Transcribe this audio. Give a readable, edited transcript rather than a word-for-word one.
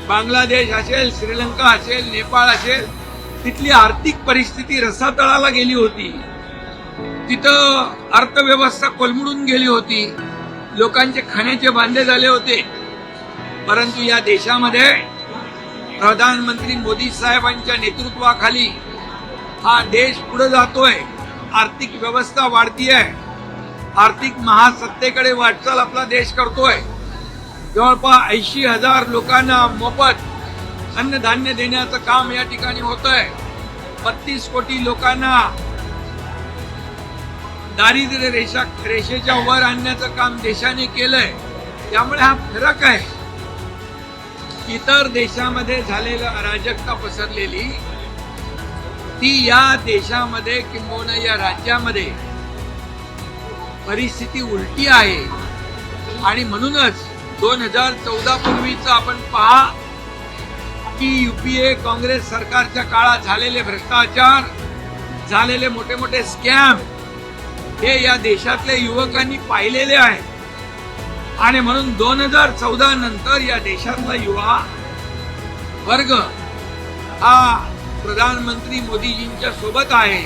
बांगलादेश असेल, श्रीलंका असेल, नेपाळ असेल, तिथली आर्थिक परिस्थिती रसातळाला गेली होती. तिथं अर्थव्यवस्था कोलमडून गेली होती. लोकांचे खाण्याचे बांधे झाले होते. परंतु या देशामध्ये प्रधानमंत्री मोदी साहेबांच्या नेतृत्वाखाली हा देश पुढे जातोय. आर्थिक व्यवस्था वाढतीये. आर्थिक महासत्तेकडे वाटचाल आपला देश करतोय. जवळपास 80,000 लोकांना मोफत अन्नधान्य देण्याचं काम या ठिकाणी होतंय. 32 कोटी लोकांना दारिद्र्य रेषेच्या वर आणण्याचं काम देशाने केलंय. त्यामुळे हा फरक आहे. इतर देशामध्ये झालेलं अराजकता पसरलेली ती या देशामध्ये किंबहुना या राज्यामध्ये परिस्थिती उलटी आहे. आणि म्हणूनच 2014 पूर्वीच आपण पहा की युपीए काँग्रेस सरकारच्या काळात झालेले भ्रष्टाचार, झालेले मोठे मोठे स्कॅम हे या देशातल्या युवकांनी पाहिलेले आहे. आणि म्हणून 2014 नंतर या देशातला युवा वर्ग हा प्रधानमंत्री मोदीजींच्या सोबत आहे.